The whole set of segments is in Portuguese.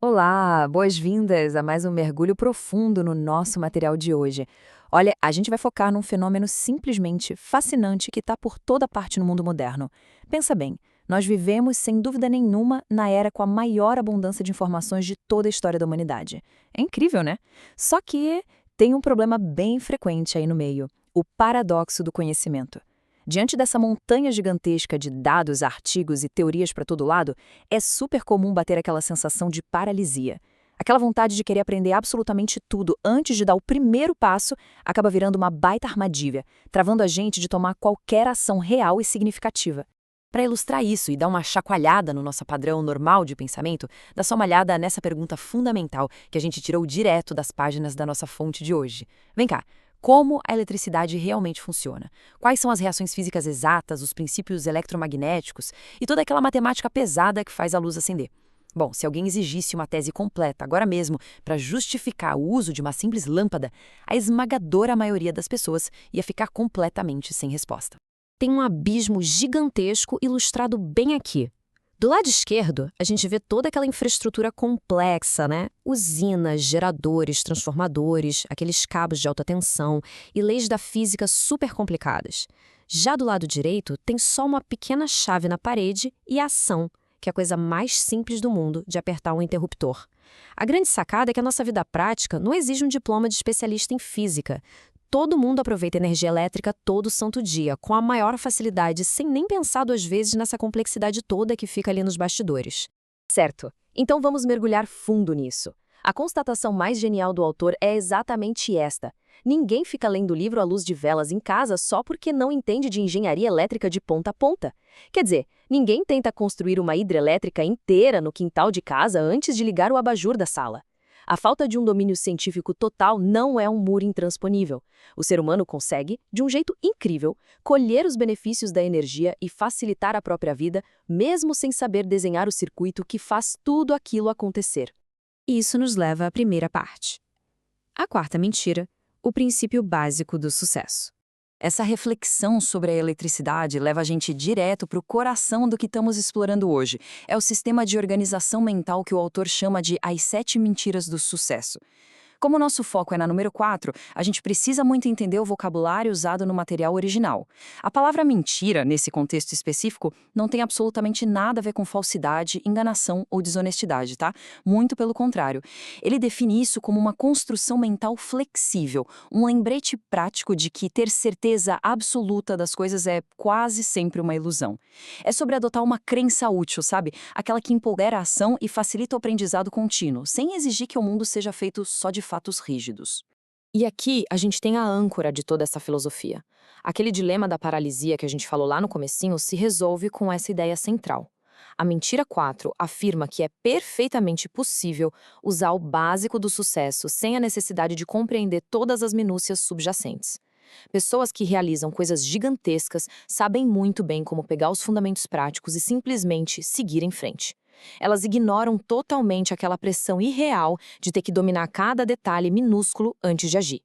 Olá, boas-vindas a mais um mergulho profundo no nosso material de hoje. Olha, a gente vai focar num fenômeno simplesmente fascinante que está por toda parte no mundo moderno. Pensa bem, nós vivemos, sem dúvida nenhuma, na era com a maior abundância de informações de toda a história da humanidade. É incrível, né? Só que tem um problema bem frequente aí no meio: o paradoxo do conhecimento. Diante dessa montanha gigantesca de dados, artigos e teorias para todo lado, é super comum bater aquela sensação de paralisia. Aquela vontade de querer aprender absolutamente tudo antes de dar o primeiro passo acaba virando uma baita armadilha, travando a gente de tomar qualquer ação real e significativa. Para ilustrar isso e dar uma chacoalhada no nosso padrão normal de pensamento, dá só uma olhada nessa pergunta fundamental que a gente tirou direto das páginas da nossa fonte de hoje. Vem cá. Como a eletricidade realmente funciona? Quais são as reações físicas exatas, os princípios eletromagnéticos e toda aquela matemática pesada que faz a luz acender? Bom, se alguém exigisse uma tese completa agora mesmo para justificar o uso de uma simples lâmpada, a esmagadora maioria das pessoas ia ficar completamente sem resposta. Tem um abismo gigantesco ilustrado bem aqui. Do lado esquerdo, a gente vê toda aquela infraestrutura complexa, né? Usinas, geradores, transformadores, aqueles cabos de alta tensão e leis da física super complicadas. Já do lado direito, tem só uma pequena chave na parede e a ação, que é a coisa mais simples do mundo de apertar um interruptor. A grande sacada é que a nossa vida prática não exige um diploma de especialista em física. Todo mundo aproveita energia elétrica todo santo dia, com a maior facilidade, sem nem pensar duas vezes nessa complexidade toda que fica ali nos bastidores. Certo. Então vamos mergulhar fundo nisso. A constatação mais genial do autor é exatamente esta: ninguém fica lendo o livro à luz de velas em casa só porque não entende de engenharia elétrica de ponta a ponta. Quer dizer, ninguém tenta construir uma hidrelétrica inteira no quintal de casa antes de ligar o abajur da sala. A falta de um domínio científico total não é um muro intransponível. O ser humano consegue, de um jeito incrível, colher os benefícios da energia e facilitar a própria vida, mesmo sem saber desenhar o circuito que faz tudo aquilo acontecer. Isso nos leva à primeira parte. A quarta mentira, o princípio básico do sucesso. Essa reflexão sobre a eletricidade leva a gente direto para o coração do que estamos explorando hoje. É o sistema de organização mental que o autor chama de As 7 Mentiras do Sucesso. Como o nosso foco é na número 4, a gente precisa muito entender o vocabulário usado no material original. A palavra mentira, nesse contexto específico, não tem absolutamente nada a ver com falsidade, enganação ou desonestidade, tá? Muito pelo contrário. Ele define isso como uma construção mental flexível, um lembrete prático de que ter certeza absoluta das coisas é quase sempre uma ilusão. É sobre adotar uma crença útil, sabe? Aquela que empodera a ação e facilita o aprendizado contínuo, sem exigir que o mundo seja feito só de fatos rígidos. E aqui a gente tem a âncora de toda essa filosofia. Aquele dilema da paralisia que a gente falou lá no comecinho se resolve com essa ideia central. A mentira 4 afirma que é perfeitamente possível usar o básico do sucesso sem a necessidade de compreender todas as minúcias subjacentes. Pessoas que realizam coisas gigantescas sabem muito bem como pegar os fundamentos práticos e simplesmente seguir em frente. Elas ignoram totalmente aquela pressão irreal de ter que dominar cada detalhe minúsculo antes de agir.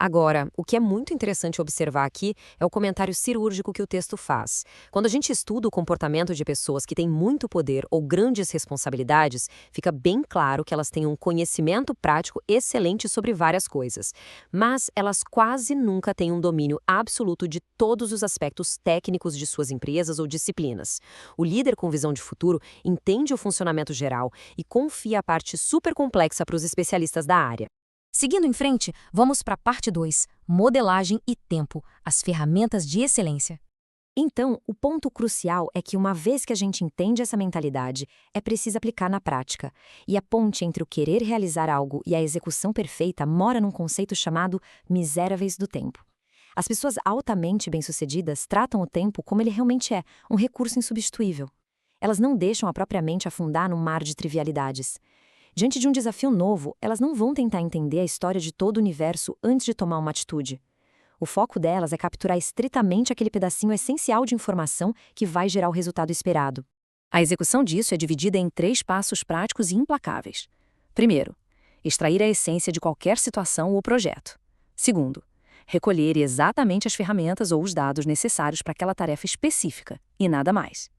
Agora, o que é muito interessante observar aqui é o comentário cirúrgico que o texto faz. Quando a gente estuda o comportamento de pessoas que têm muito poder ou grandes responsabilidades, fica bem claro que elas têm um conhecimento prático excelente sobre várias coisas. Mas elas quase nunca têm um domínio absoluto de todos os aspectos técnicos de suas empresas ou disciplinas. O líder com visão de futuro entende o funcionamento geral e confia a parte super complexa para os especialistas da área. Seguindo em frente, vamos para a parte 2, modelagem e tempo, as ferramentas de excelência. Então, o ponto crucial é que uma vez que a gente entende essa mentalidade, é preciso aplicar na prática. E a ponte entre o querer realizar algo e a execução perfeita mora num conceito chamado miseráveis do tempo. As pessoas altamente bem-sucedidas tratam o tempo como ele realmente é, um recurso insubstituível. Elas não deixam a própria mente afundar no mar de trivialidades. Diante de um desafio novo, elas não vão tentar entender a história de todo o universo antes de tomar uma atitude. O foco delas é capturar estritamente aquele pedacinho essencial de informação que vai gerar o resultado esperado. A execução disso é dividida em 3 passos práticos e implacáveis. Primeiro, extrair a essência de qualquer situação ou projeto. Segundo, recolher exatamente as ferramentas ou os dados necessários para aquela tarefa específica, e nada mais.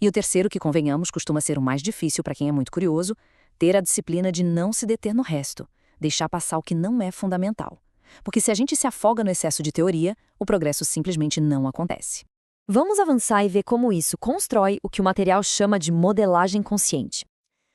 E o terceiro, que convenhamos, costuma ser o mais difícil para quem é muito curioso: ter a disciplina de não se deter no resto, deixar passar o que não é fundamental. Porque se a gente se afoga no excesso de teoria, o progresso simplesmente não acontece. Vamos avançar e ver como isso constrói o que o material chama de modelagem consciente.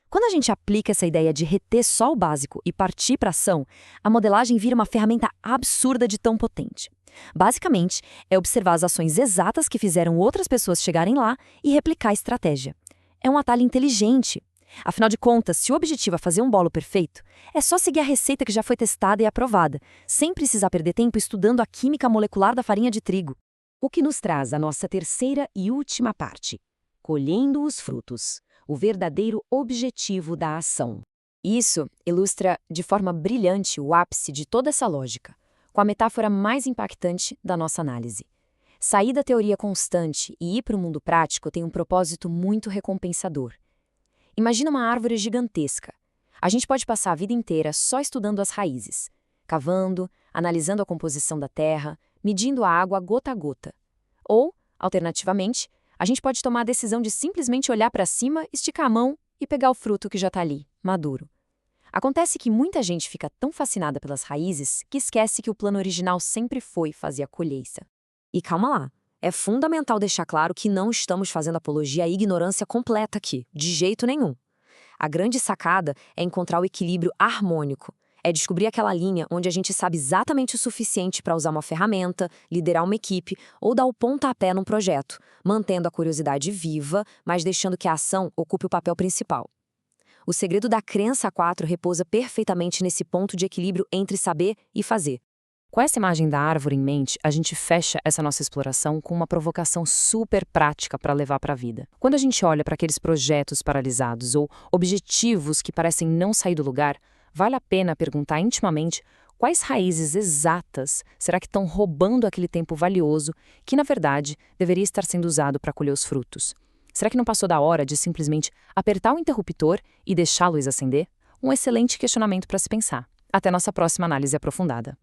Quando a gente aplica essa ideia de reter só o básico e partir para a ação, a modelagem vira uma ferramenta absurda de tão potente. Basicamente, é observar as ações exatas que fizeram outras pessoas chegarem lá e replicar a estratégia. É um atalho inteligente. Afinal de contas, se o objetivo é fazer um bolo perfeito, é só seguir a receita que já foi testada e aprovada, sem precisar perder tempo estudando a química molecular da farinha de trigo. O que nos traz a nossa terceira e última parte: colhendo os frutos, o verdadeiro objetivo da ação. Isso ilustra de forma brilhante o ápice de toda essa lógica, com a metáfora mais impactante da nossa análise. Sair da teoria constante e ir para o mundo prático tem um propósito muito recompensador. Imagina uma árvore gigantesca. A gente pode passar a vida inteira só estudando as raízes, cavando, analisando a composição da terra, medindo a água gota a gota. Ou, alternativamente, a gente pode tomar a decisão de simplesmente olhar para cima, esticar a mão e pegar o fruto que já está ali, maduro. Acontece que muita gente fica tão fascinada pelas raízes que esquece que o plano original sempre foi fazer a colheita. E calma lá, é fundamental deixar claro que não estamos fazendo apologia à ignorância completa aqui, de jeito nenhum. A grande sacada é encontrar o equilíbrio harmônico. É descobrir aquela linha onde a gente sabe exatamente o suficiente para usar uma ferramenta, liderar uma equipe ou dar o pontapé num projeto, mantendo a curiosidade viva, mas deixando que a ação ocupe o papel principal. O segredo da crença 4 repousa perfeitamente nesse ponto de equilíbrio entre saber e fazer. Com essa imagem da árvore em mente, a gente fecha essa nossa exploração com uma provocação super prática para levar para a vida. Quando a gente olha para aqueles projetos paralisados ou objetivos que parecem não sair do lugar, vale a pena perguntar intimamente quais raízes exatas será que estão roubando aquele tempo valioso que, na verdade, deveria estar sendo usado para colher os frutos. Será que não passou da hora de simplesmente apertar o interruptor e deixar a luz acender? Um excelente questionamento para se pensar. Até nossa próxima análise aprofundada.